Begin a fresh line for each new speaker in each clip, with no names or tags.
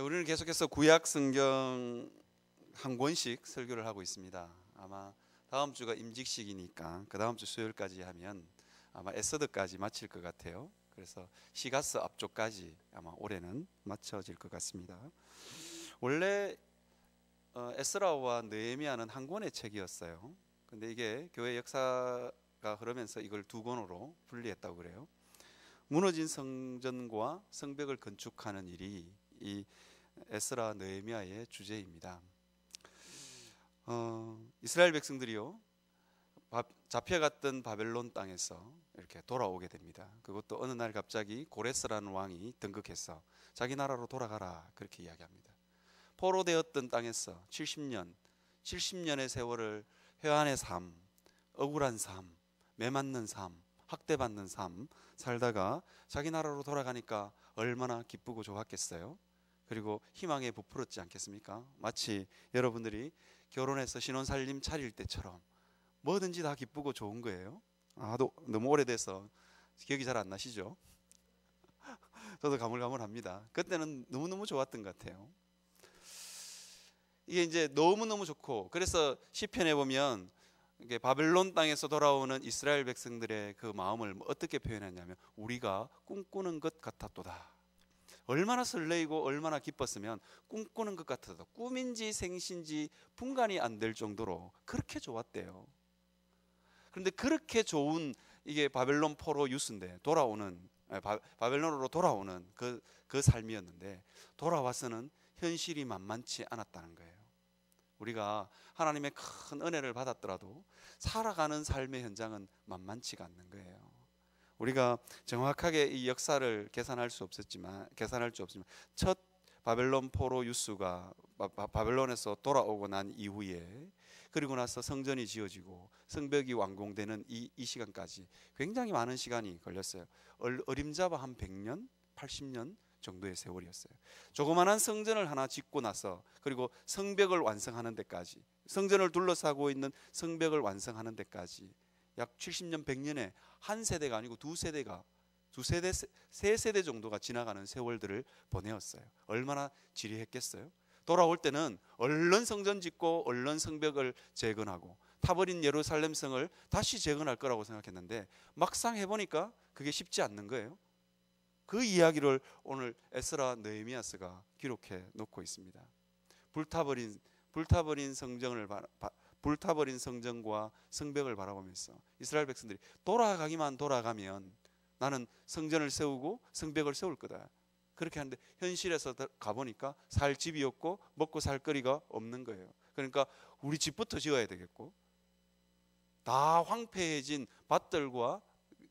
우리는 계속해서 구약 성경 한 권씩 설교를 하고 있습니다. 아마 다음 주가 임직식이니까 그 다음 주 수요일까지 하면 아마 에스더까지 마칠 것 같아요. 그래서 시가스 앞쪽까지 아마 올해는 마쳐질 것 같습니다. 원래 에스라와 느헤미야는 한 권의 책이었어요. 근데 이게 교회 역사가 흐르면서 이걸 두 권으로 분리했다고 그래요. 무너진 성전과 성벽을 건축하는 일이 이 에스라 느헤미야의 주제입니다. 이스라엘 백성들이요, 잡혀갔던 바벨론 땅에서 이렇게 돌아오게 됩니다. 그것도 어느 날 갑자기 고레스라는 왕이 등극해서 자기 나라로 돌아가라 그렇게 이야기합니다. 포로되었던 땅에서 70년의 세월을 회한의 삶, 억울한 삶, 매맞는 삶, 학대받는 삶 살다가 자기 나라로 돌아가니까 얼마나 기쁘고 좋았겠어요. 그리고 희망에 부풀었지 않겠습니까? 마치 여러분들이 결혼해서 신혼살림 차릴 때처럼 뭐든지 다 기쁘고 좋은 거예요. 너무 오래돼서 기억이 잘 안 나시죠? 저도 가물가물합니다. 그때는 너무너무 좋았던 것 같아요. 이게 이제 너무너무 좋고, 그래서 시편에 보면 이게 바벨론 땅에서 돌아오는 이스라엘 백성들의 그 마음을 어떻게 표현했냐면 우리가 꿈꾸는 것 같았도다. 얼마나 설레이고 얼마나 기뻤으면 꿈꾸는 것 같아도 꿈인지 생신지 분간이 안 될 정도로 그렇게 좋았대요. 그런데 그렇게 좋은 이게 바벨론 포로 유스인데 바벨론으로 돌아오는 그 삶이었는데 돌아와서는 현실이 만만치 않았다는 거예요. 우리가 하나님의 큰 은혜를 받았더라도 살아가는 삶의 현장은 만만치가 않는 거예요. 우리가 정확하게 이 역사를 계산할 수 없지만 첫 바벨론 포로 유스가 바벨론에서 돌아오고 난 이후에, 그리고 나서 성전이 지어지고 성벽이 완공되는 이 시간까지 굉장히 많은 시간이 걸렸어요. 어림잡아 한 100년, 80년 정도의 세월이었어요. 조그마한 성전을 하나 짓고 나서 그리고 성벽을 완성하는 데까지, 성전을 둘러싸고 있는 성벽을 완성하는 데까지 약 70년, 100년에 한 세대가 아니고 세 세대 정도가 지나가는 세월들을 보내었어요. 얼마나 지리했겠어요. 돌아올 때는 얼른 성전 짓고 얼른 성벽을 재건하고 타버린 예루살렘 성을 다시 재건할 거라고 생각했는데 막상 해보니까 그게 쉽지 않는 거예요. 그 이야기를 오늘 에스라 느헤미야스가 기록해 놓고 있습니다. 불타버린 성전과 성벽을 바라보면서 이스라엘 백성들이 돌아가면 나는 성전을 세우고 성벽을 세울 거다 그렇게 하는데, 현실에서 가보니까 살 집이 없고 먹고 살 거리가 없는 거예요. 그러니까 우리 집부터 지어야 되겠고, 다 황폐해진 밭들과,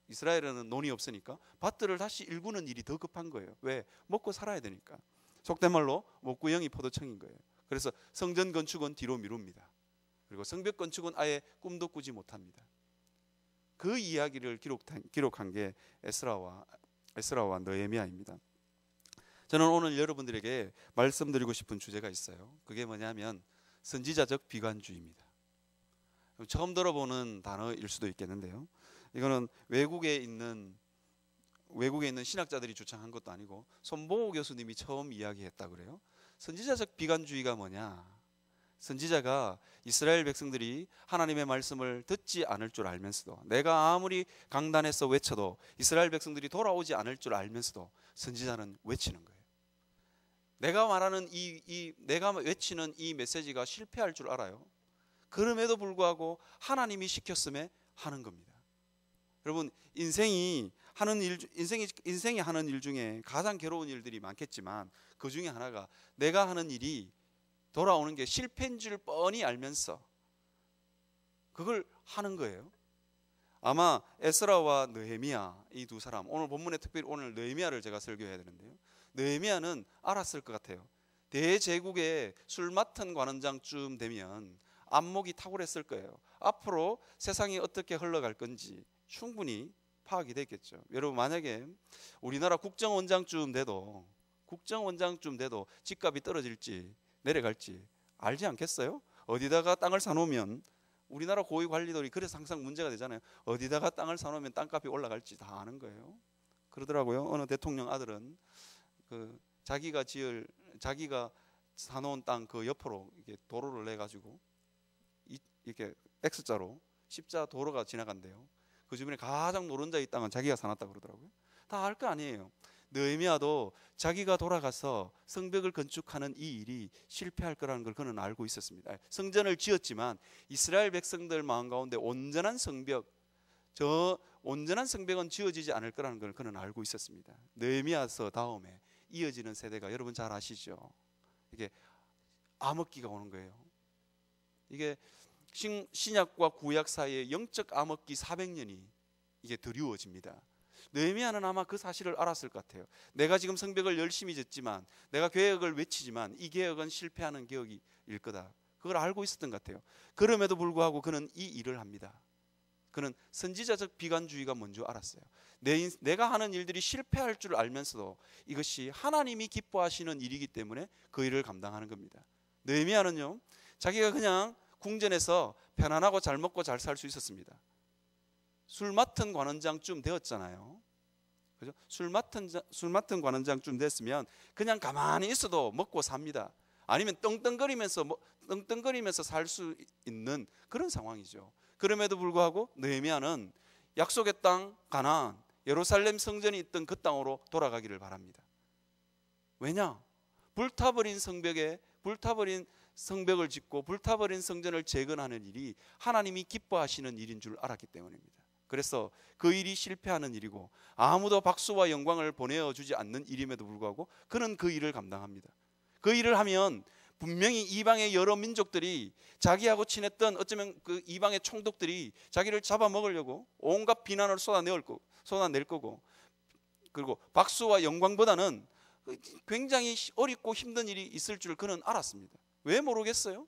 이스라엘에는 논이 없으니까 밭들을 다시 일구는 일이 더 급한 거예요. 왜? 먹고 살아야 되니까. 속된 말로 목구멍이 포도청인 거예요. 그래서 성전 건축은 뒤로 미룹니다. 그리고 성벽 건축은 아예 꿈도 꾸지 못합니다. 그 이야기를 기록한 게 에스라와 느헤미야입니다. 저는 오늘 여러분들에게 말씀드리고 싶은 주제가 있어요. 그게 뭐냐면 선지자적 비관주의입니다. 처음 들어보는 단어일 수도 있겠는데요. 이거는 외국에 있는 신학자들이 주장한 것도 아니고 손보호 교수님이 처음 이야기했다 그래요. 선지자적 비관주의가 뭐냐? 선지자가 이스라엘 백성들이 하나님의 말씀을 듣지 않을 줄 알면서도, 내가 아무리 강단에서 외쳐도 이스라엘 백성들이 돌아오지 않을 줄 알면서도 선지자는 외치는 거예요. 내가 외치는 이 메시지가 실패할 줄 알아요. 그럼에도 불구하고 하나님이 시켰음에 하는 겁니다. 여러분, 인생이 하는 일 중에 가장 괴로운 일들이 많겠지만 그 중에 하나가 내가 하는 일이 돌아오는 게 실패인 줄 뻔히 알면서 그걸 하는 거예요. 아마 에스라와 느헤미야 이 두 사람, 오늘 본문에 특별히 오늘 느헤미야를 제가 설교해야 되는데요. 느헤미야는 알았을 것 같아요. 대제국의 술 맡은 관원장쯤 되면 안목이 탁월했을 거예요. 앞으로 세상이 어떻게 흘러갈 건지 충분히 파악이 됐겠죠. 여러분, 만약에 우리나라 국정원장쯤 돼도 집값이 떨어질지 내려갈지 알지 않겠어요? 어디다가 땅을 사놓으면, 우리나라 고위 관리들이 그래서 항상 문제가 되잖아요. 어디다가 땅을 사놓으면 땅값이 올라갈지 다 아는 거예요. 그러더라고요. 어느 대통령 아들은 자기가 지을 자기가 사놓은 땅 그 옆으로 이렇게 도로를 내 가지고 이렇게 X자로 십자 도로가 지나간대요. 그 주변에 가장 노른자의 땅은 자기가 사놨다 그러더라고요. 다 알 거 아니에요. 느헤미야도 자기가 돌아가서 성벽을 건축하는 이 일이 실패할 거라는 걸 그는 알고 있었습니다. 성전을 지었지만 이스라엘 백성들 마음 가운데 온전한 성벽은 지어지지 않을 거라는 걸 그는 알고 있었습니다. 느헤미야서 다음에 이어지는 세대가 여러분 잘 아시죠? 이게 암흑기가 오는 거예요. 이게 신약과 구약 사이에 영적 암흑기 400년이 이게 드리워집니다. 느헤미야는 아마 그 사실을 알았을 것 같아요. 내가 지금 성벽을 열심히 짓지만, 내가 계획을 외치지만 이 계획은 실패하는 계획일 거다. 그걸 알고 있었던 것 같아요. 그럼에도 불구하고 그는 이 일을 합니다. 그는 선지자적 비관주의가 뭔 줄 알았어요. 내가 하는 일들이 실패할 줄 알면서도 이것이 하나님이 기뻐하시는 일이기 때문에 그 일을 감당하는 겁니다. 느헤미야는요, 자기가 그냥 궁전에서 편안하고 잘 먹고 잘 살 수 있었습니다. 술 맡은 관원장쯤 되었잖아요. 그죠? 술 맡은 관원장쯤 됐으면 그냥 가만히 있어도 먹고 삽니다. 아니면 떵떵거리면서 살 수 있는 그런 상황이죠. 그럼에도 불구하고 느헤미야는 약속의 땅 가나안, 예루살렘 성전이 있던 그 땅으로 돌아가기를 바랍니다. 왜냐? 불타버린 성벽을 짓고 불타버린 성전을 재건하는 일이 하나님이 기뻐하시는 일인 줄 알았기 때문입니다. 그래서 그 일이 실패하는 일이고 아무도 박수와 영광을 보내주지 않는 일임에도 불구하고 그는 그 일을 감당합니다. 그 일을 하면 분명히 이방의 여러 민족들이 자기하고 친했던 어쩌면 그 이방의 총독들이 자기를 잡아먹으려고 온갖 비난을 쏟아낼 거고, 그리고 박수와 영광보다는 굉장히 어렵고 힘든 일이 있을 줄 그는 알았습니다. 왜 모르겠어요?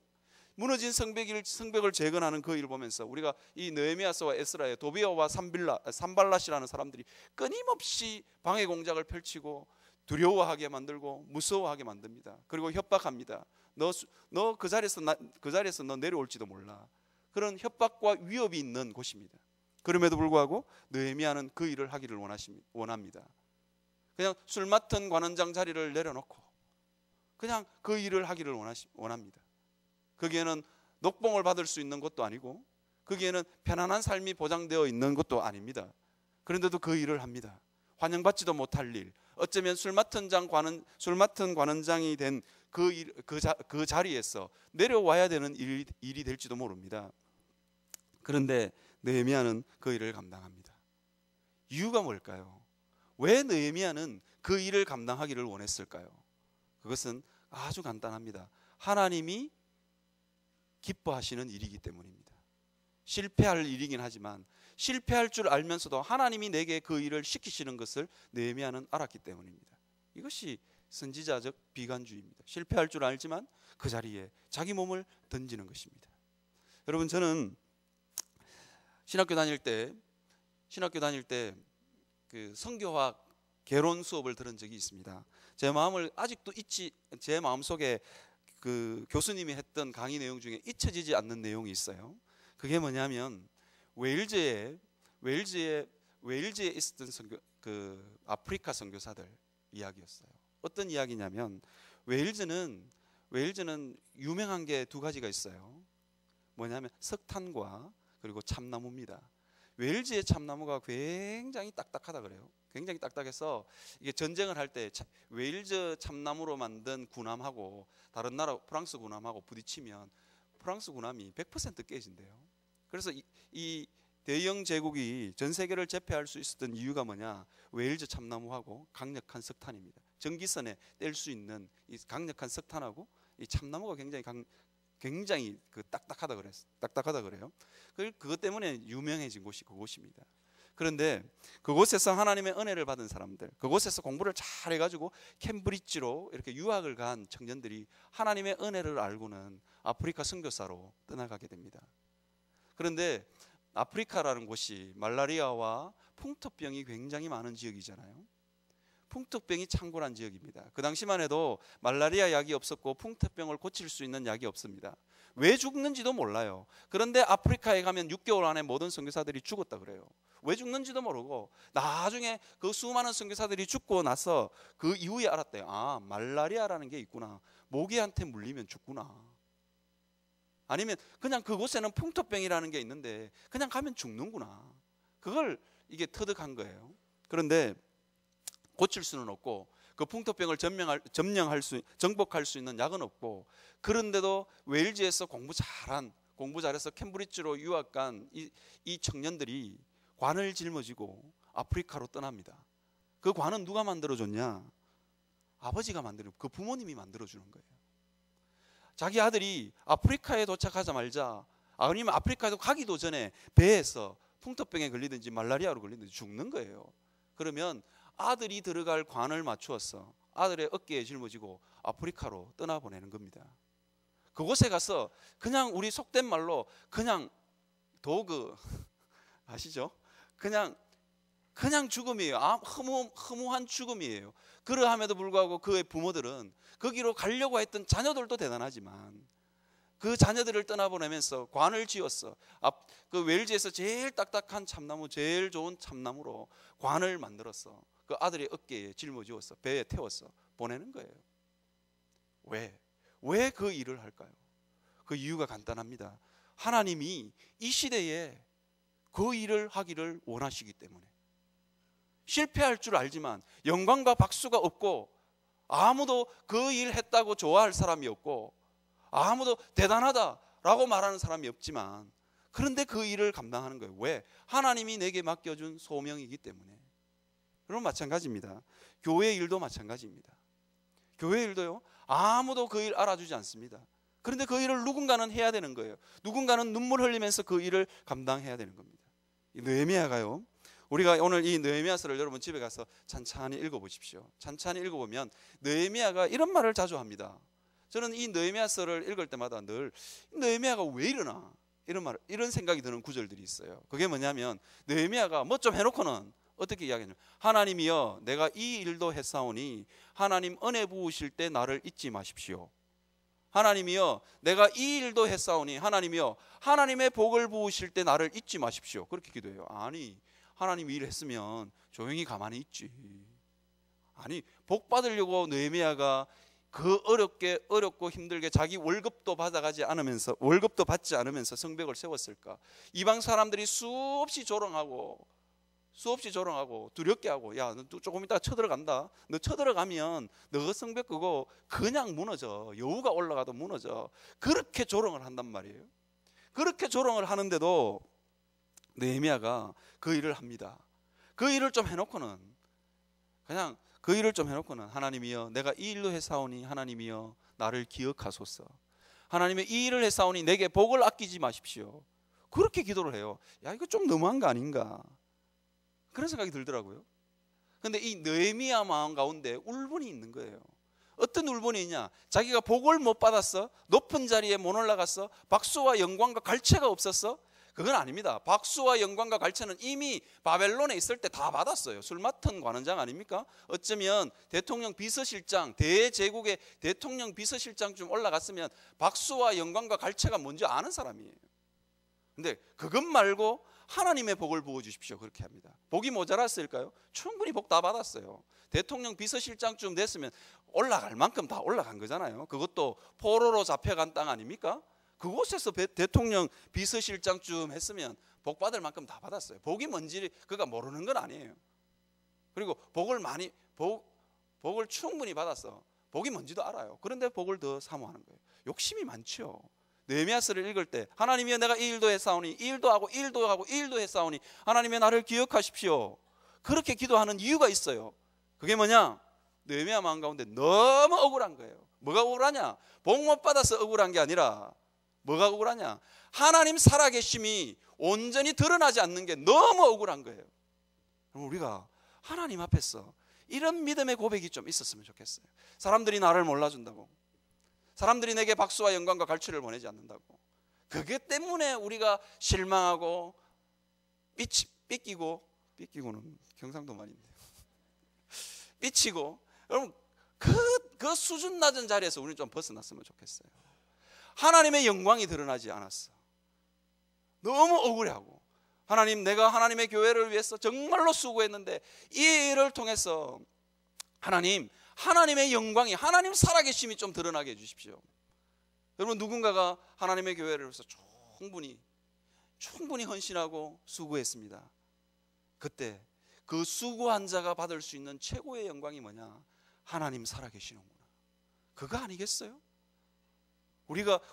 무너진 성벽을 재건하는 그 일을 보면서 우리가 이 느헤미야서와 에스라의 도비아와 산발랏이라는 사람들이 끊임없이 방해 공작을 펼치고 두려워하게 만들고 무서워하게 만듭니다. 그리고 협박합니다. 너 그 자리에서 너 내려올지도 몰라. 그런 협박과 위협이 있는 곳입니다. 그럼에도 불구하고 느헤미야는 그 일을 하기를 원합니다. 그냥 술 맡은 관원장 자리를 내려놓고 그냥 그 일을 하기를 원합니다. 거기에는 녹봉을 받을 수 있는 것도 아니고 거기에는 편안한 삶이 보장되어 있는 것도 아닙니다. 그런데도 그 일을 합니다. 환영받지도 못할 일, 어쩌면 술 맡은 관원장이 된 그 자리에서 내려와야 되는 일이 될지도 모릅니다. 그런데 느헤미야는 그 일을 감당합니다. 이유가 뭘까요? 왜 느헤미야는 그 일을 감당하기를 원했을까요? 그것은 아주 간단합니다. 하나님이 기뻐하시는 일이기 때문입니다. 실패할 일이긴 하지만 실패할 줄 알면서도 하나님이 내게 그 일을 시키시는 것을 느헤미야는 알았기 때문입니다. 이것이 선지자적 비관주의입니다. 실패할 줄 알지만 그 자리에 자기 몸을 던지는 것입니다. 여러분, 저는 신학교 다닐 때 그 성교학 개론 수업을 들은 적이 있습니다. 제 마음속에 그 교수님이 했던 강의 내용 중에 잊혀지지 않는 내용이 있어요. 그게 뭐냐면 웨일즈에 있었던 그 아프리카 선교사들 이야기였어요. 어떤 이야기냐면 웨일즈는 유명한 게 두 가지가 있어요. 뭐냐면 석탄과 그리고 참나무입니다. 웨일즈의 참나무가 굉장히 딱딱하다 그래요. 굉장히 딱딱해서 이게 전쟁을 할 때 웨일즈 참나무로 만든 군함하고 다른 나라 프랑스 군함하고 부딪히면 프랑스 군함이 100% 깨진대요. 그래서 이 대영 제국이 전 세계를 제패할 수 있었던 이유가 뭐냐? 웨일즈 참나무하고 강력한 석탄입니다. 전기선에 뗄 수 있는 이 강력한 석탄하고 이 참나무가 굉장히 딱딱하다 그래요. 그것 때문에 유명해진 곳이 그곳입니다. 그런데 그곳에서 하나님의 은혜를 받은 사람들, 그곳에서 공부를 잘 해가지고 캠브리지로 이렇게 유학을 간 청년들이 하나님의 은혜를 알고는 아프리카 선교사로 떠나가게 됩니다. 그런데 아프리카라는 곳이 말라리아와 풍토병이 굉장히 많은 지역이잖아요. 풍토병이 창궐한 지역입니다. 그 당시만 해도 말라리아 약이 없었고 풍토병을 고칠 수 있는 약이 없습니다. 왜 죽는지도 몰라요. 그런데 아프리카에 가면 6개월 안에 모든 선교사들이 죽었다 그래요. 왜 죽는지도 모르고 나중에 그 수많은 선교사들이 죽고 나서 그 이후에 알았대요. 아, 말라리아라는 게 있구나. 모기한테 물리면 죽구나. 아니면 그냥 그곳에는 풍토병이라는 게 있는데 그냥 가면 죽는구나. 그걸 이게 터득한 거예요. 그런데 고칠 수는 없고 그 풍토병을 정복할 수 있는 약은 없고, 그런데도 웨일즈에서 공부 잘해서 캠브리지로 유학 간 이 청년들이 관을 짊어지고 아프리카로 떠납니다. 그 관은 누가 만들어줬냐? 아버지가 만드는, 그 부모님이 만들어주는 거예요. 자기 아들이 아프리카에 도착하자마자, 아니면 아프리카에도 가기도 전에 배에서 풍토병에 걸리든지 말라리아로 걸리든지 죽는 거예요. 그러면 아들이 들어갈 관을 맞추어서 아들의 어깨에 짊어지고 아프리카로 떠나보내는 겁니다. 그곳에 가서 그냥 우리 속된 말로 그냥 도그 아시죠? 그냥 죽음이에요. 허무한 죽음이에요. 그러함에도 불구하고 그의 부모들은 거기로 가려고 했던 자녀들도 대단하지만 그 자녀들을 떠나보내면서 관을 지었어. 그 웰즈에서 제일 딱딱한 참나무, 제일 좋은 참나무로 관을 만들었어. 그 아들의 어깨에 짊어지었어. 배에 태웠어. 보내는 거예요. 왜 그 일을 할까요? 그 이유가 간단합니다. 하나님이 이 시대에 그 일을 하기를 원하시기 때문에. 실패할 줄 알지만 영광과 박수가 없고 아무도 그 일 했다고 좋아할 사람이 없고 아무도 대단하다라고 말하는 사람이 없지만, 그런데 그 일을 감당하는 거예요. 왜? 하나님이 내게 맡겨준 소명이기 때문에. 그럼 마찬가지입니다. 교회 일도 마찬가지입니다. 교회 일도요, 아무도 그 일 알아주지 않습니다. 그런데 그 일을 누군가는 해야 되는 거예요. 누군가는 눈물 흘리면서 그 일을 감당해야 되는 겁니다. 느헤미야가요, 우리가 오늘 이 느헤미야서를 여러분 집에 가서 찬찬히 읽어보십시오. 찬찬히 읽어보면 느헤미야가 이런 말을 자주 합니다. 저는 이 느헤미야서를 읽을 때마다 늘 느헤미야가 왜 이러나 이런 생각이 드는 구절들이 있어요. 그게 뭐냐면 느헤미야가 뭐 좀 해놓고는 어떻게 이야기하냐면, 하나님이여 내가 이 일도 했사오니 하나님 은혜 부으실 때 나를 잊지 마십시오. 하나님이여 내가 이 일도 했사오니 하나님이여 하나님의 복을 부으실 때 나를 잊지 마십시오. 그렇게 기도해요. 아니, 하나님이 일했으면 조용히 가만히 있지. 아니, 복 받으려고 느헤미야가 그 어렵고 힘들게 자기 월급도 받지 않으면서 성벽을 세웠을까? 이방 사람들이 수없이 조롱하고 두렵게 하고, 야, 너 조금 이따 쳐들어간다. 너 쳐들어가면 너 성벽 그거 그냥 무너져. 여우가 올라가도 무너져. 그렇게 조롱을 한단 말이에요. 그렇게 조롱을 하는데도 느헤미야가 그 일을 합니다. 그 일을 좀 해놓고는 하나님이여 내가 이 일로 했사오니 하나님이여 나를 기억하소서. 하나님의 이 일을 했사오니 내게 복을 아끼지 마십시오. 그렇게 기도를 해요. 야, 이거 좀 너무한 거 아닌가, 그런 생각이 들더라고요. 그런데 이 느헤미야 마음 가운데 울분이 있는 거예요. 어떤 울분이 있냐? 자기가 복을 못 받았어? 높은 자리에 못 올라갔어? 박수와 영광과 갈채가 없었어? 그건 아닙니다. 박수와 영광과 갈채는 이미 바벨론에 있을 때 다 받았어요. 술 맡은 관원장 아닙니까? 어쩌면 대통령 비서실장, 대제국의 대통령 비서실장쯤 올라갔으면 박수와 영광과 갈채가 뭔지 아는 사람이에요. 근데 그것 말고 하나님의 복을 부어주십시오, 그렇게 합니다. 복이 모자랐을까요? 충분히 복 다 받았어요. 대통령 비서실장쯤 됐으면 올라갈 만큼 다 올라간 거잖아요. 그것도 포로로 잡혀간 땅 아닙니까? 그곳에서 대통령 비서실장쯤 했으면 복 받을 만큼 다 받았어요. 복이 뭔지 그가 모르는 건 아니에요. 그리고 복을 충분히 받았어. 복이 뭔지도 알아요. 그런데 복을 더 사모하는 거예요. 욕심이 많죠. 느헤미야서를 읽을 때 하나님이여 내가 이 일도 했사오니 이 일도 하고 이 일도 하고 이 일도 했사오니 하나님이여 나를 기억하십시오. 그렇게 기도하는 이유가 있어요. 그게 뭐냐? 느헤미야 마음 가운데 너무 억울한 거예요. 뭐가 억울하냐? 복 못 받아서 억울한 게 아니라 뭐가 억울하냐? 하나님 살아계심이 온전히 드러나지 않는 게 너무 억울한 거예요. 그럼 우리가 하나님 앞에서 이런 믿음의 고백이 좀 있었으면 좋겠어요. 사람들이 나를 몰라준다고, 사람들이 내게 박수와 영광과 갈채를 보내지 않는다고, 그게 때문에 우리가 실망하고 삐끼고는 경상도 말인데 삐치고. 여러분 그 수준 낮은 자리에서 우리는 좀 벗어났으면 좋겠어요. 하나님의 영광이 드러나지 않았어. 너무 억울해하고, 하나님, 내가 하나님의 교회를 위해서 정말로 수고했는데 이 일을 통해서 하나님, 하나님의 영광이, 하나님 살아계심이 좀 드러나게 해주십시오. 여러분, 누군가가 하나님의 교회를 위해서 충분히 헌신하고 수고했습니다. 그때 그 수고한 자가 받을 수 있는 최고의 영광이 뭐냐? 하나님 살아계시는구나. 그거 아니겠어요?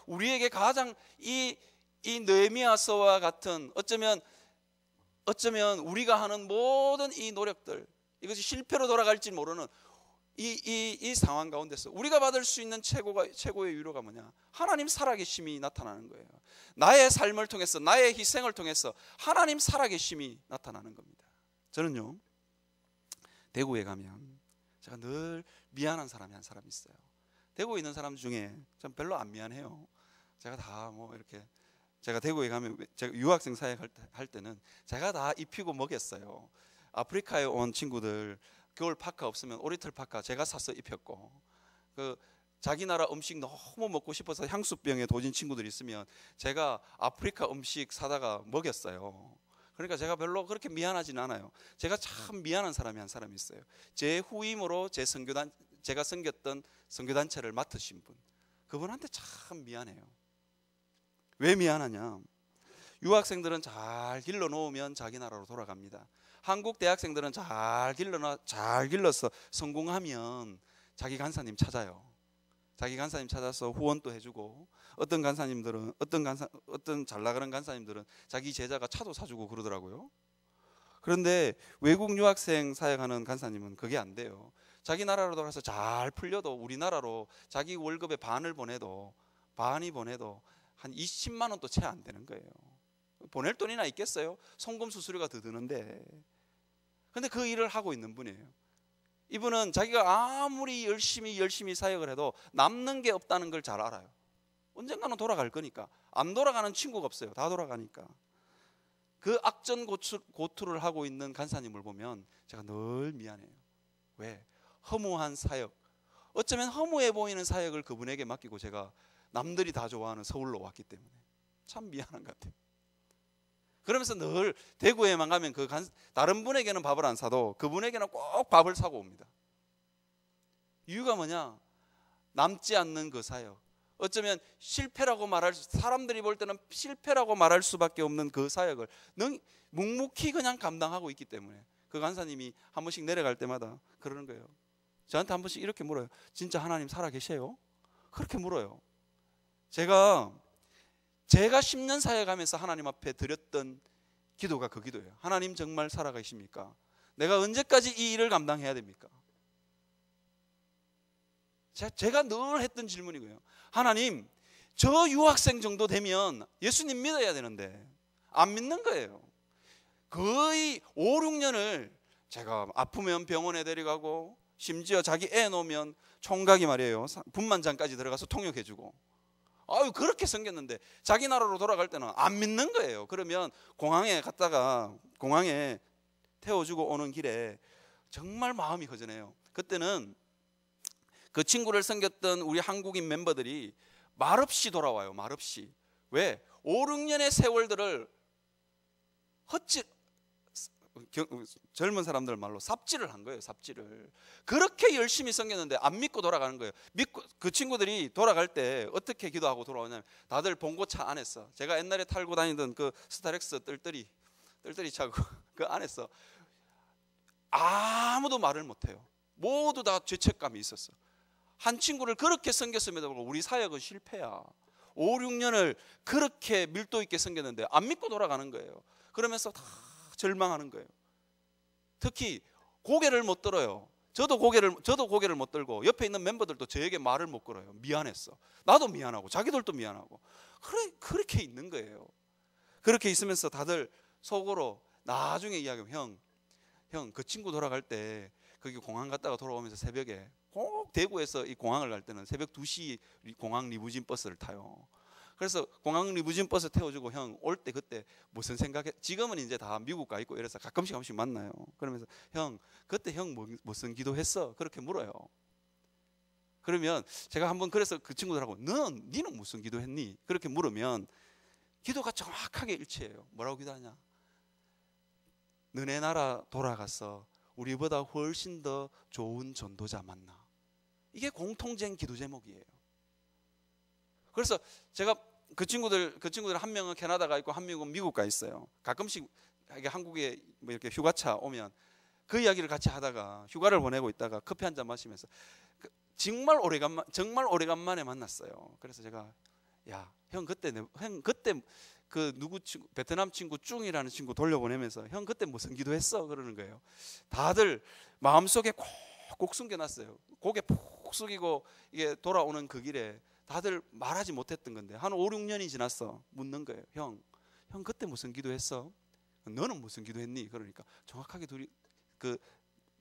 우리에게 가장 이 느헤미야서와 같은, 어쩌면 우리가 하는 모든 이 노력들, 이것이 실패로 돌아갈지 모르는 이 상황 가운데서 우리가 받을 수 있는 최고의 위로가 뭐냐? 하나님 살아계심이 나타나는 거예요. 나의 삶을 통해서, 나의 희생을 통해서 하나님 살아계심이 나타나는 겁니다. 저는요, 대구에 가면 제가 늘 미안한 사람이 한 사람 있어요. 대구에 있는 사람 중에 전 별로 안 미안해요. 제가 다 이렇게, 제가 대구에 가면, 제가 유학생 사역 할 때는 제가 다 입히고 먹였어요. 아프리카에 온 친구들 겨울 파카 없으면 오리털 파카 제가 사서 입혔고, 자기 나라 음식 너무 먹고 싶어서 향수병에 도진 친구들이 있으면 제가 아프리카 음식 사다가 먹였어요. 그러니까 제가 별로 그렇게 미안하진 않아요. 제가 참 미안한 사람이 한 사람이 있어요. 제 후임으로 제가 섬겼던 선교단체를 맡으신 분, 그분한테 참 미안해요. 왜 미안하냐? 유학생들은 잘 길러 놓으면 자기 나라로 돌아갑니다. 한국 대학생들은 잘 길러서 성공하면 자기 간사님 찾아요. 자기 간사님 찾아서 후원도 해주고, 어떤 간사님들은, 어떤 잘 나가는 간사님들은 자기 제자가 차도 사주고 그러더라고요. 그런데 외국 유학생 사역하는 간사님은 그게 안 돼요. 자기 나라로 돌아가서 잘 풀려도 우리나라로 자기 월급의 반이 보내도 한 20만 원도 채 안 되는 거예요. 보낼 돈이나 있겠어요? 송금 수수료가 더 드는데. 근데 그 일을 하고 있는 분이에요. 이분은 자기가 아무리 열심히 사역을 해도 남는 게 없다는 걸 잘 알아요. 언젠가는 돌아갈 거니까. 안 돌아가는 친구가 없어요. 다 돌아가니까. 그 악전고투를 하고 있는 간사님을 보면 제가 늘 미안해요. 왜? 허무한 사역, 어쩌면 허무해 보이는 사역을 그분에게 맡기고 제가 남들이 다 좋아하는 서울로 왔기 때문에 참 미안한 것 같아요. 그러면서 늘 대구에만 가면 다른 분에게는 밥을 안 사도 그분에게는 꼭 밥을 사고 옵니다. 이유가 뭐냐? 남지 않는 그 사역, 어쩌면 사람들이 볼 때는 실패라고 말할 수밖에 없는 그 사역을 묵묵히 그냥 감당하고 있기 때문에 그 간사님이 한 번씩 내려갈 때마다 그러는 거예요. 저한테 한 번씩 이렇게 물어요. 진짜 하나님 살아 계세요? 그렇게 물어요. 제가 10년 사역하면서 하나님 앞에 드렸던 기도가 그 기도예요. 하나님 정말 살아계십니까? 내가 언제까지 이 일을 감당해야 됩니까? 제가 늘 했던 질문이고요. 하나님, 저 유학생 정도 되면 예수님 믿어야 되는데 안 믿는 거예요. 거의 5, 6년을 제가 아프면 병원에 데려가고, 심지어 자기 애 놓으면 총각이 말이에요, 분만장까지 들어가서 통역해주고, 그렇게 생겼는데 자기 나라로 돌아갈 때는 안 믿는 거예요. 그러면 공항에 태워주고 오는 길에 정말 마음이 허전해요. 그때는 그 친구를 섬겼던 우리 한국인 멤버들이 말없이 돌아와요. 말없이. 왜? 5, 6년의 세월들을 젊은 사람들 말로 삽질을 한 거예요. 삽질을. 그렇게 열심히 섬겼는데 안 믿고 돌아가는 거예요. 그 친구들이 돌아갈 때 어떻게 기도하고 돌아오냐면, 다들 봉고차 안에서, 제가 옛날에 타고 다니던 그 스타렉스 뜰뜰이 차고 그 안에서 아무도 말을 못해요. 모두 다 죄책감이 있었어. 한 친구를 그렇게 섬겼음에도 불구하고 우리 사역은 실패야. 5, 6년을 그렇게 밀도 있게 섬겼는데 안 믿고 돌아가는 거예요. 그러면서 다 절망하는 거예요. 특히 고개를 못 들어요. 저도 고개를 못 들고 옆에 있는 멤버들도 저에게 말을 못 걸어요. 미안했어. 나도 미안하고 자기들도 미안하고. 그렇게 있는 거예요. 그렇게 있으면서 다들 속으로 나중에 이야기하면, 형, 그 친구 돌아갈 때 거기 공항 갔다가 돌아오면서 새벽에 꼭 대구에서 이 공항을 갈 때는 새벽 2시 공항 리무진 버스를 타요. 그래서 공항 리무진 버스 태워주고 형 올 때 그때 무슨 생각해? 지금은 이제 다 미국 가 있고 이래서 가끔씩 만나요. 그러면서 형 그때 형 무슨 기도했어? 그렇게 물어요. 그러면 제가 한번 그래서 그 친구들하고 니는 무슨 기도했니? 그렇게 물으면 기도가 정확하게 일치해요. 뭐라고 기도하냐? 너네 나라 돌아가서 우리보다 훨씬 더 좋은 전도자 만나. 이게 공통된 기도 제목이에요. 그래서 제가 그 친구들 한 명은 캐나다 가 있고 한 명은 미국 가 있어요. 가끔씩 한국에 뭐 이렇게 휴가차 오면 그 이야기를 같이 하다가 휴가를 보내고 있다가 커피 한 잔 마시면서 정말 오래간만에 만났어요. 그래서 제가 야, 형 그때 그 누구 친구 베트남 친구 쭝이라는 친구 돌려보내면서 형 그때 무슨 기도했어? 그러는 거예요. 다들 마음속에 꼭 숨겨놨어요. 고개 푹 숙이고 이게 돌아오는 그 길에 다들 말하지 못했던 건데 한 5, 6년이 지났어. 묻는 거예요. 형 그때 무슨 기도했어? 너는 무슨 기도했니? 그러니까 정확하게 둘이 그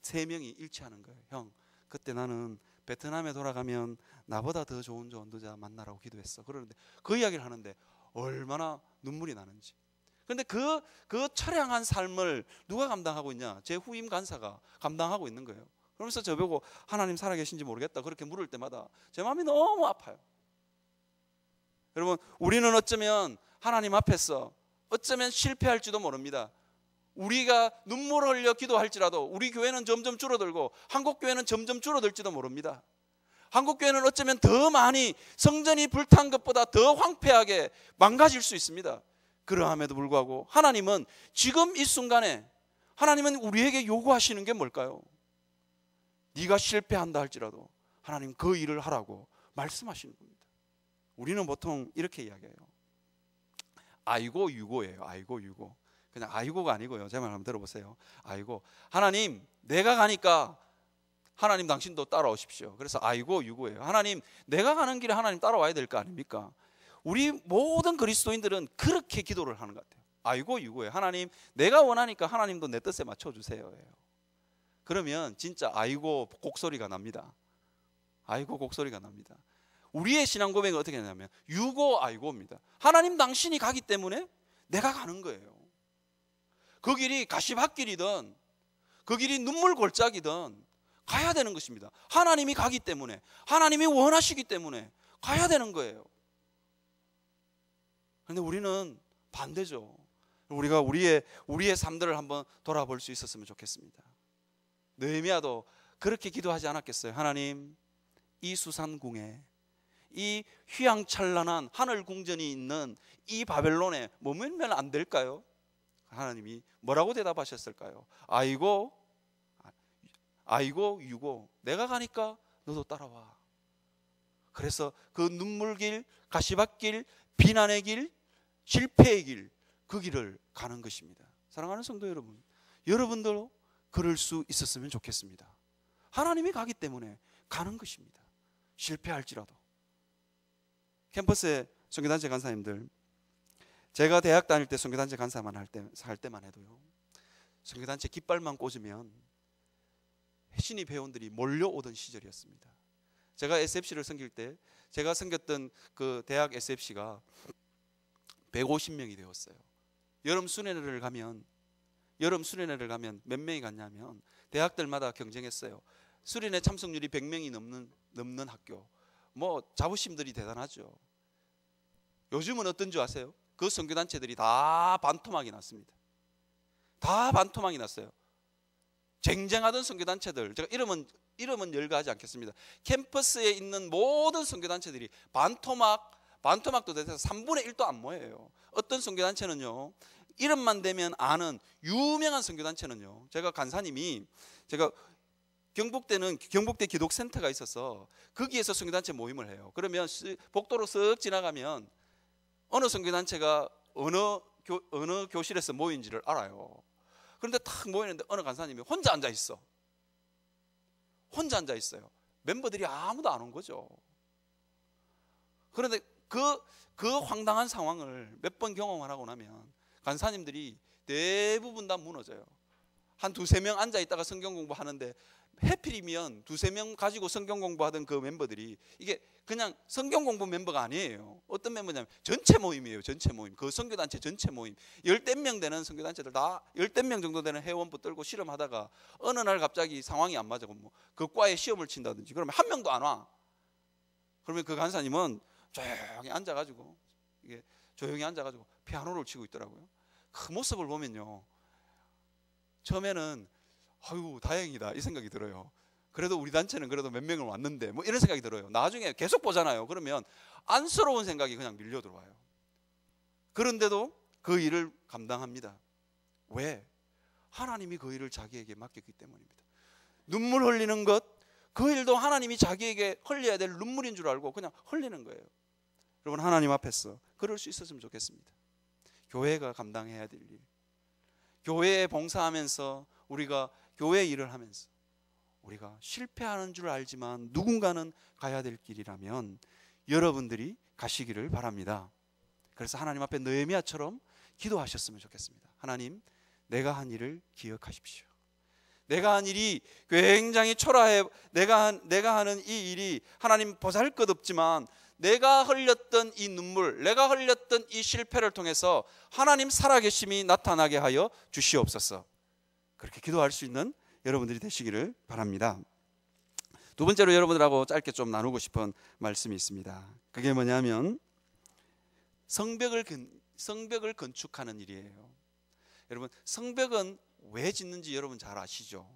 세 명이 일치하는 거예요. 형 그때 나는 베트남에 돌아가면 나보다 더 좋은 전도자 만나라고 기도했어. 그러는데 그 이야기를 하는데 얼마나 눈물이 나는지. 그런데 그 처량한 삶을 누가 감당하고 있냐? 제 후임 간사가 감당하고 있는 거예요. 그러면서 저보고 하나님 살아계신지 모르겠다 그렇게 물을 때마다 제 마음이 너무 아파요. 여러분, 우리는 어쩌면 하나님 앞에서 어쩌면 실패할지도 모릅니다. 우리가 눈물을 흘려 기도할지라도 우리 교회는 점점 줄어들고 한국 교회는 점점 줄어들지도 모릅니다. 한국 교회는 어쩌면 더 많이 성전이 불탄 것보다 더 황폐하게 망가질 수 있습니다. 그러함에도 불구하고 하나님은 지금 이 순간에 하나님은 우리에게 요구하시는 게 뭘까요? 네가 실패한다 할지라도 하나님 그 일을 하라고 말씀하시는 겁니다. 우리는 보통 이렇게 이야기해요. 아이고 유고예요. 아이고 유고. 그냥 아이고가 아니고요. 제 말 한번 들어보세요. 아이고 하나님 내가 가니까 하나님 당신도 따라오십시오. 그래서 아이고 유고예요. 하나님 내가 가는 길에 하나님 따라와야 될 거 아닙니까? 우리 모든 그리스도인들은 그렇게 기도를 하는 것 같아요. 아이고 유고예요. 하나님 내가 원하니까 하나님도 내 뜻에 맞춰주세요. 그러면 진짜 아이고 곡소리가 납니다. 아이고 곡소리가 납니다. 우리의 신앙 고백은 어떻게 하냐면 유고 아이고입니다. 하나님 당신이 가기 때문에 내가 가는 거예요. 그 길이 가시밭길이든 그 길이 눈물 골짜기든 가야 되는 것입니다. 하나님이 가기 때문에 하나님이 원하시기 때문에 가야 되는 거예요. 그런데 우리는 반대죠. 우리가 우리의 삶들을 한번 돌아볼 수 있었으면 좋겠습니다. 느헤미야도 그렇게 기도하지 않았겠어요? 하나님 이 수산궁에 이 휘황찬란한 하늘 궁전이 있는 이 바벨론에 머물면 안 될까요? 하나님이 뭐라고 대답하셨을까요? 아이고 유고 내가 가니까 너도 따라와. 그래서 그 눈물길, 가시밭길, 비난의 길, 실패의 길, 그 길을 가는 것입니다. 사랑하는 성도 여러분, 여러분도 그럴 수 있었으면 좋겠습니다. 하나님이 가기 때문에 가는 것입니다. 실패할지라도. 캠퍼스에 선교단체 간사님들, 제가 대학 다닐 때 선교단체 간사만 할 때만 해도요, 선교단체 깃발만 꽂으면 신입 회원들이 몰려오던 시절이었습니다. 제가 SFC를 섬길 때 제가 섬겼던 그 대학 SFC가 150명이 되었어요. 여름 수련회를 가면 몇 명이 갔냐면 대학들마다 경쟁했어요. 수련회 참석률이 100명이 넘는 학교. 뭐 자부심들이 대단하죠. 요즘은 어떤 줄 아세요? 그 선교단체들이 다 반토막이 났습니다. 다 반토막이 났어요. 쟁쟁하던 선교단체들, 제가 이름은 열거하지 않겠습니다. 캠퍼스에 있는 모든 선교단체들이 반토막도 돼서 3분의 1도 안 모여요. 어떤 선교단체는요, 이름만 대면 아는 유명한 선교단체는요, 제가 간사님이 제가 경북대 기독센터가 있어서 거기에서 선교단체 모임을 해요. 그러면 복도로 쓱 지나가면 어느 선교단체가 어느 교실에서 모인지를 알아요. 그런데 탁 모이는데 어느 간사님이 혼자 앉아 있어요. 멤버들이 아무도 안 온 거죠. 그런데 그 황당한 상황을 몇 번 경험을 하고 나면 간사님들이 대부분 다 무너져요. 한 두세 명 앉아 있다가 성경 공부하는데 해필이면 두세 명 가지고 성경 공부하던 그 멤버들이 이게 그냥 성경 공부 멤버가 아니에요. 어떤 멤버냐면 전체 모임이에요. 전체 모임. 그 선교단체 전체 모임. 10명 되는 선교단체들 다 10명 정도 되는 회원 붙들고 실험하다가 어느 날 갑자기 상황이 안 맞아. 뭐 그 과에 시험을 친다든지 그러면 한 명도 안 와. 그러면 그 간사님은 조용히 앉아가지고 이게 조용히 앉아가지고 피아노를 치고 있더라고요. 그 모습을 보면요, 처음에는 아유 다행이다 이 생각이 들어요. 그래도 우리 단체는 그래도 몇 명을 왔는데 뭐 이런 생각이 들어요. 나중에 계속 보잖아요. 그러면 안쓰러운 생각이 그냥 밀려 들어와요. 그런데도 그 일을 감당합니다. 왜? 하나님이 그 일을 자기에게 맡겼기 때문입니다. 눈물 흘리는 것, 그 일도 하나님이 자기에게 흘려야 될 눈물인 줄 알고 그냥 흘리는 거예요. 여러분, 하나님 앞에서 그럴 수 있었으면 좋겠습니다. 교회가 감당해야 될 일, 교회에 봉사하면서 우리가 교회 일을 하면서 우리가 실패하는 줄 알지만 누군가는 가야 될 길이라면 여러분들이 가시기를 바랍니다. 그래서 하나님 앞에 느헤미야처럼 기도하셨으면 좋겠습니다. 하나님, 내가 한 일을 기억하십시오. 내가 한 일이 굉장히 초라해. 내가 하는 이 일이 하나님 보잘것없지만 내가 흘렸던 이 눈물, 내가 흘렸던 이 실패를 통해서 하나님 살아계심이 나타나게 하여 주시옵소서. 그렇게 기도할 수 있는 여러분들이 되시기를 바랍니다. 두 번째로 여러분들하고 짧게 좀 나누고 싶은 말씀이 있습니다. 그게 뭐냐면 성벽을 건축하는 일이에요. 여러분, 성벽은 왜 짓는지 여러분 잘 아시죠?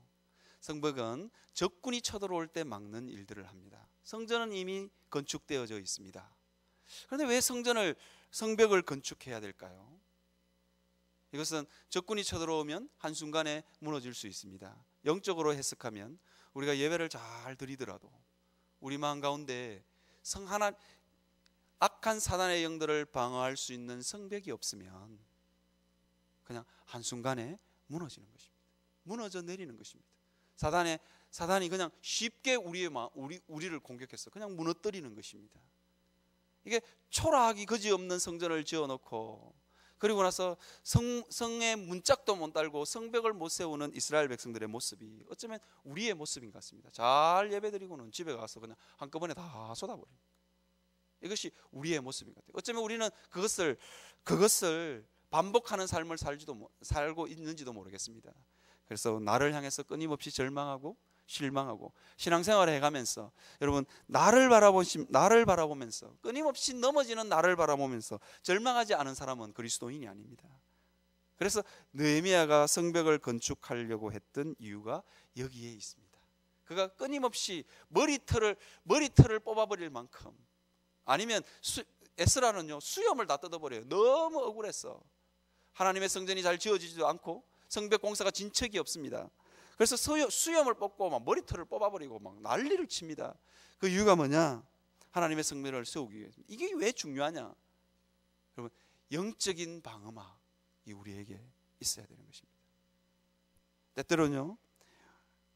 성벽은 적군이 쳐들어올 때 막는 일들을 합니다. 성전은 이미 건축되어져 있습니다. 그런데 왜 성벽을 건축해야 될까요? 이것은 적군이 쳐들어오면 한순간에 무너질 수 있습니다. 영적으로 해석하면 우리가 예배를 잘 드리더라도 우리 마음 가운데 악한 사단의 영들을 방어할 수 있는 성벽이 없으면 그냥 한순간에 무너지는 것입니다. 무너져 내리는 것입니다. 사단이 그냥 쉽게 우리를 공격해서 그냥 무너뜨리는 것입니다. 이게 초라하기 그지없는 성전을 지어놓고 그리고 나서 성의 문짝도 못 달고 성벽을 못 세우는 이스라엘 백성들의 모습이 어쩌면 우리의 모습인 것 같습니다. 잘 예배드리고는 집에 가서 그냥 한꺼번에 다 쏟아버리는, 이것이 우리의 모습인 것 같아요. 어쩌면 우리는 그것을 반복하는 삶을 살고 있는지도 모르겠습니다. 그래서 나를 향해서 끊임없이 절망하고 실망하고 신앙생활을 해가면서 여러분 나를 바라보면서 끊임없이 넘어지는 나를 바라보면서 절망하지 않은 사람은 그리스도인이 아닙니다. 그래서 느헤미야가 성벽을 건축하려고 했던 이유가 여기에 있습니다. 그가 끊임없이 머리털을 뽑아버릴 만큼, 아니면 에스라는요 수염을 다 뜯어버려요. 너무 억울했어. 하나님의 성전이 잘 지어지지도 않고 성벽 공사가 진척이 없습니다. 그래서 수염을 뽑고 막 머리털을 뽑아버리고 막 난리를 칩니다. 그 이유가 뭐냐? 하나님의 성전을 세우기 위해. 이게 왜 중요하냐? 여러분, 영적인 방어막이 우리에게 있어야 되는 것입니다. 때때로는요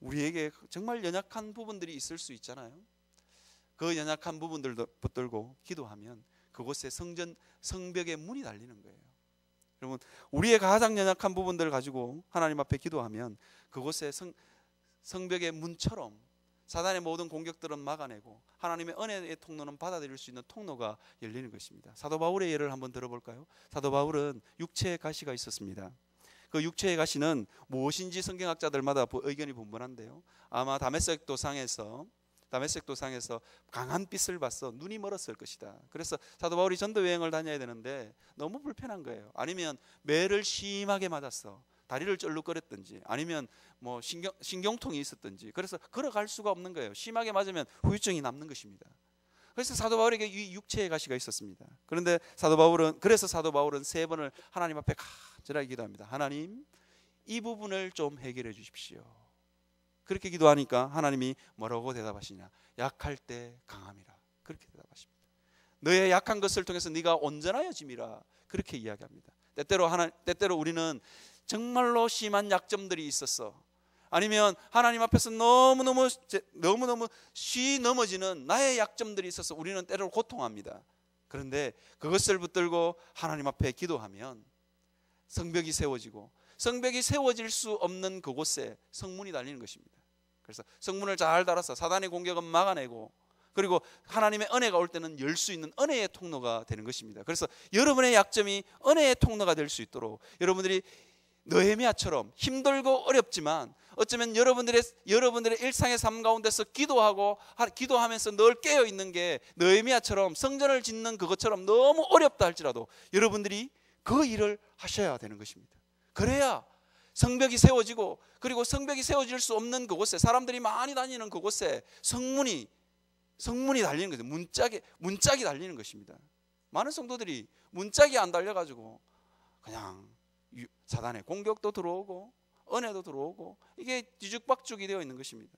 우리에게 정말 연약한 부분들이 있을 수 있잖아요. 그 연약한 부분들도 붙들고 기도하면 그곳에 성벽의 문이 달리는 거예요. 여러분, 우리의 가장 연약한 부분들을 가지고 하나님 앞에 기도하면 그곳에 성벽의 문처럼 사단의 모든 공격들은 막아내고 하나님의 은혜의 통로는 받아들일 수 있는 통로가 열리는 것입니다. 사도 바울의 예를 한번 들어볼까요? 사도 바울은 육체의 가시가 있었습니다. 그 육체의 가시는 무엇인지 성경학자들마다 의견이 분분한데요, 아마 다메섹 도상에서 강한 빛을 봐서 눈이 멀었을 것이다. 그래서 사도 바울이 전도 여행을 다녀야 되는데 너무 불편한 거예요. 아니면 매를 심하게 맞았어. 다리를 쩔룩거렸든지 아니면 뭐 신경통이 있었든지 그래서 걸어갈 수가 없는 거예요. 심하게 맞으면 후유증이 남는 것입니다. 그래서 사도 바울에게 이 육체의 가시가 있었습니다. 그래서 사도 바울은 3번을 하나님 앞에 간절하게 기도합니다. 하나님, 이 부분을 좀 해결해 주십시오. 그렇게 기도하니까 하나님이 뭐라고 대답하시냐? 약할 때 강함이라. 그렇게 대답하십니다. 너의 약한 것을 통해서 네가 온전하여짐이라. 그렇게 이야기합니다. 때때로 우리는 정말로 심한 약점들이 있었어. 아니면 하나님 앞에서 너무너무 쉬 넘어지는 나의 약점들이 있어서 우리는 때로 고통합니다. 그런데 그것을 붙들고 하나님 앞에 기도하면 성벽이 세워지고 성벽이 세워질 수 없는 그곳에 성문이 달리는 것입니다. 그래서 성문을 잘 달아서 사단의 공격은 막아내고, 그리고 하나님의 은혜가 올 때는 열 수 있는 은혜의 통로가 되는 것입니다. 그래서 여러분의 약점이 은혜의 통로가 될 수 있도록 여러분들이 느헤미야처럼 힘들고 어렵지만 어쩌면 여러분들의 일상의 삶 가운데서 기도하면서 늘 깨어 있는 게 느헤미야처럼 성전을 짓는 그것처럼 너무 어렵다 할지라도 여러분들이 그 일을 하셔야 되는 것입니다. 그래야 성벽이 세워지고, 그리고 성벽이 세워질 수 없는 그곳에, 사람들이 많이 다니는 그곳에 성문이 달리는 거죠. 문짝이 달리는 것입니다. 많은 성도들이 문짝이 안 달려가지고 그냥 사단의 공격도 들어오고 은혜도 들어오고, 이게 뒤죽박죽이 되어 있는 것입니다.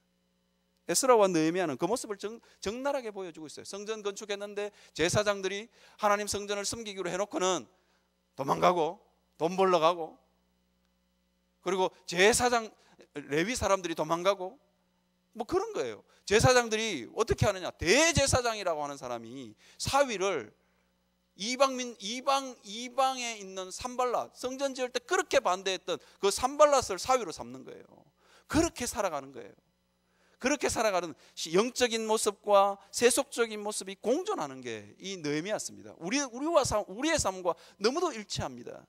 에스라와 느헤미야는 그 모습을 적나라하게 보여주고 있어요. 성전 건축했는데 제사장들이 하나님 성전을 섬기기로 해놓고는 도망가고 돈 벌러 가고, 그리고 제사장 레위 사람들이 도망가고, 뭐 그런 거예요. 제사장들이 어떻게 하느냐, 대제사장이라고 하는 사람이 사위를 이방에 있는 산발랏, 성전 지을 때 그렇게 반대했던 그 산발랏을 사위로 삼는 거예요. 그렇게 살아가는 거예요. 그렇게 살아가는 영적인 모습과 세속적인 모습이 공존하는 게 이 느헤미야였습니다. 우리의 삶과 너무도 일치합니다.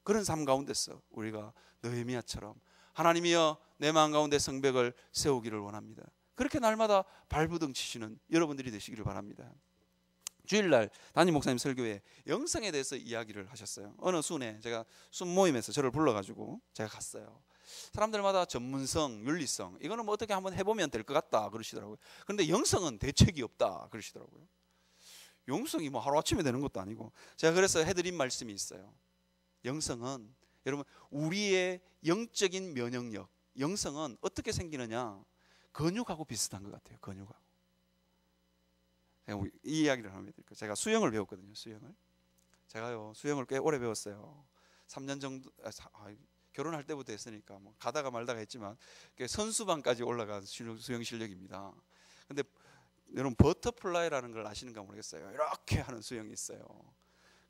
그런 삶 가운데서 우리가 느헤미야처럼 하나님이여 내 마음 가운데 성벽을 세우기를 원합니다. 그렇게 날마다 발부둥 치시는 여러분들이 되시기를 바랍니다. 주일날 담임 목사님 설교에 영성에 대해서 이야기를 하셨어요. 어느 순에 제가 순 모임에서 저를 불러가지고 제가 갔어요. 사람들마다 전문성, 윤리성, 이거는 뭐 어떻게 한번 해보면 될 것 같다 그러시더라고요. 그런데 영성은 대책이 없다 그러시더라고요. 영성이 뭐 하루아침에 되는 것도 아니고, 제가 그래서 해드린 말씀이 있어요. 영성은 여러분, 우리의 영적인 면역력, 영성은 어떻게 생기느냐, 근육하고 비슷한 것 같아요. 근육하고. 이 이야기를 합니다. 제가 수영을 배웠거든요. 제가요 수영을 꽤 오래 배웠어요. 3년 정도, 결혼할 때부터 했으니까 뭐 가다가 말다가 했지만 선수반까지 올라간 수영 실력입니다. 근데 여러분, 버터플라이라는 걸 아시는가 모르겠어요. 이렇게 하는 수영이 있어요.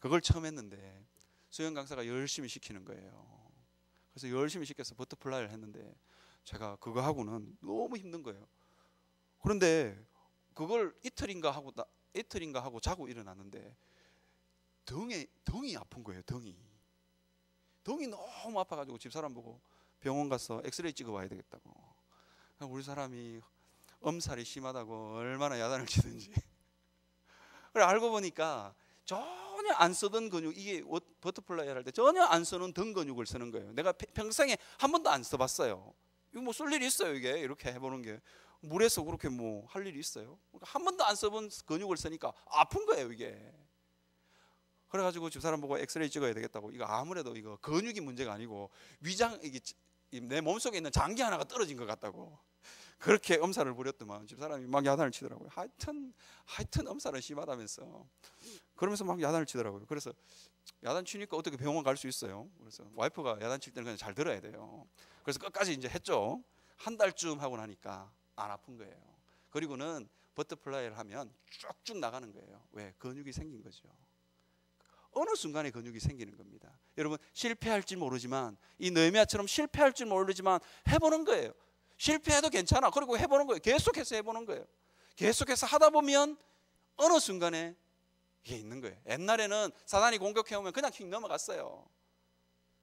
그걸 처음 했는데 수영 강사가 열심히 시키는 거예요. 그래서 열심히 시켜서 버터플라이를 했는데 제가 그거 하고는 너무 힘든 거예요. 그런데 그걸 이틀인가 하고 자고 일어났는데 등이 아픈 거예요. 등이 너무 아파가지고 집사람 보고 병원 가서 엑스레이 찍어봐야 되겠다고. 우리 사람이 엄살이 심하다고 얼마나 야단을 치든지. 그래 알고 보니까 전혀 안 쓰던 근육, 이게 버터플라이 할 때 전혀 안 쓰는 등 근육을 쓰는 거예요. 내가 평생에 한 번도 안 써봤어요. 이거 뭐 쓸 일이 있어요? 이게 이렇게 해보는 게 물에서 그렇게 뭐 할 일이 있어요? 한 번도 안 써본 근육을 쓰니까 아픈 거예요 이게. 그래가지고 집사람 보고 엑스레이 찍어야 되겠다고. 이거 아무래도 이거 근육이 문제가 아니고 이게 내 몸속에 있는 장기 하나가 떨어진 것 같다고. 그렇게 엄살을 부렸더만 집사람이 막 야단을 치더라고요. 하여튼 엄살은 심하다면서. 그러면서 막 야단을 치더라고요. 그래서 야단 치니까 어떻게 병원 갈 수 있어요? 그래서 와이프가 야단 칠 때는 그냥 잘 들어야 돼요. 그래서 끝까지 이제 했죠. 한 달쯤 하고 나니까 안 아픈 거예요. 그리고는 버터플라이를 하면 쭉쭉 나가는 거예요. 왜? 근육이 생긴 거죠. 어느 순간에 근육이 생기는 겁니다. 여러분, 실패할지 모르지만, 이 느헤미야처럼 실패할지 모르지만 해보는 거예요. 실패해도 괜찮아. 그리고 해보는 거예요. 계속해서 해보는 거예요. 계속해서 하다 보면 어느 순간에 이게 있는 거예요. 옛날에는 사단이 공격해오면 그냥 휙 넘어갔어요.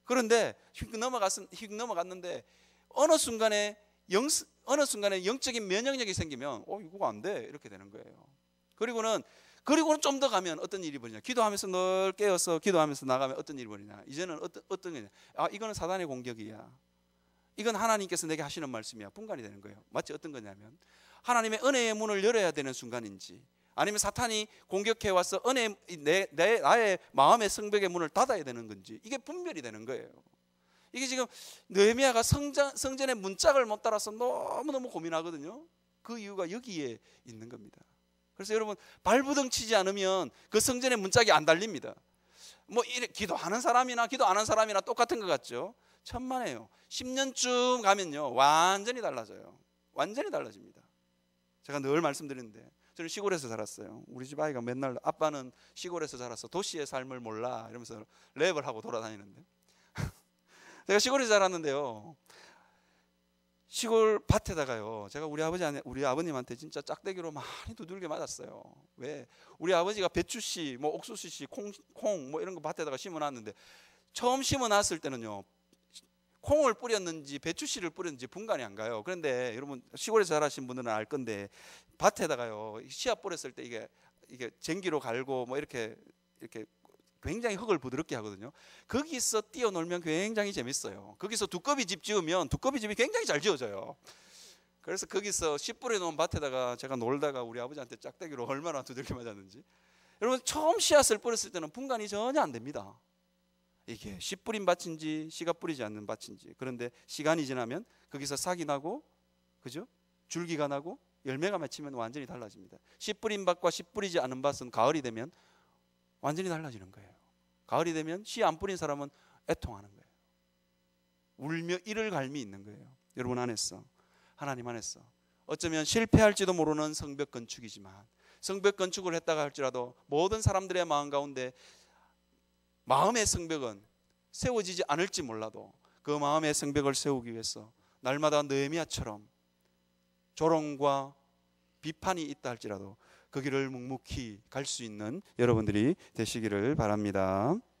그런데 휙 넘어갔는데 어느 순간에 영적인 면역력이 생기면 이거 안 돼 이렇게 되는 거예요. 그리고는 좀 더 가면 어떤 일이 벌어지냐, 기도하면서 늘 깨어서 기도하면서 나가면 어떤 일이 벌어지냐, 이제는 어떤 거냐, 이거는 사단의 공격이야, 이건 하나님께서 내게 하시는 말씀이야, 분간이 되는 거예요. 마치 어떤 거냐면 하나님의 은혜의 문을 열어야 되는 순간인지, 아니면 사탄이 공격해 와서 나의 마음의 성벽의 문을 닫아야 되는 건지, 이게 분별이 되는 거예요. 이게 지금 느헤미야가 성전의 문짝을 못 달아서 너무너무 고민하거든요. 그 이유가 여기에 있는 겁니다. 그래서 여러분, 발부둥 치지 않으면 그 성전의 문짝이 안 달립니다. 뭐 기도하는 사람이나 기도 안 하는 사람이나 똑같은 것 같죠? 천만에요. 10년쯤 가면요 완전히 달라져요. 완전히 달라집니다. 제가 늘 말씀드리는데 저는 시골에서 자랐어요. 우리 집 아이가 맨날 아빠는 시골에서 자라서 도시의 삶을 몰라 이러면서 랩을 하고 돌아다니는데 제가 시골에서 자랐는데요, 시골 밭에다가요. 제가 우리 아버님한테 진짜 짝대기로 많이 두들겨 맞았어요. 왜? 우리 아버지가 배추씨, 뭐 옥수수씨, 콩 뭐 이런 거 밭에다가 심어놨는데 처음 심어놨을 때는요. 콩을 뿌렸는지 배추씨를 뿌렸는지 분간이 안 가요. 그런데 여러분 시골에서 자라신 분들은 알 건데 밭에다가요. 씨앗 뿌렸을 때 이게 쟁기로 갈고 뭐 이렇게 굉장히 흙을 부드럽게 하거든요. 거기서 뛰어놀면 굉장히 재밌어요. 거기서 두꺼비 집 지으면 두꺼비 집이 굉장히 잘 지어져요. 그래서 거기서 씨 뿌려놓은 밭에다가 제가 놀다가 우리 아버지한테 짝대기로 얼마나 두들겨 맞았는지. 여러분 처음 씨앗을 뿌렸을 때는 분간이 전혀 안 됩니다. 이게 씨 뿌린 밭인지 씨가 뿌리지 않는 밭인지. 그런데 시간이 지나면 거기서 싹이 나고, 그죠? 줄기가 나고 열매가 맺히면 완전히 달라집니다. 씨 뿌린 밭과 씨 뿌리지 않은 밭은 가을이 되면 완전히 달라지는 거예요. 가을이 되면 씨 안 뿌린 사람은 애통하는 거예요. 울며 이를 갈미 있는 거예요. 여러분 안에서, 하나님 안에서 어쩌면 실패할지도 모르는 성벽 건축이지만, 성벽 건축을 했다가 할지라도 모든 사람들의 마음 가운데 마음의 성벽은 세워지지 않을지 몰라도 그 마음의 성벽을 세우기 위해서 날마다 느헤미야처럼 조롱과 비판이 있다 할지라도 그 길을 묵묵히 갈 수 있는 여러분들이 되시기를 바랍니다.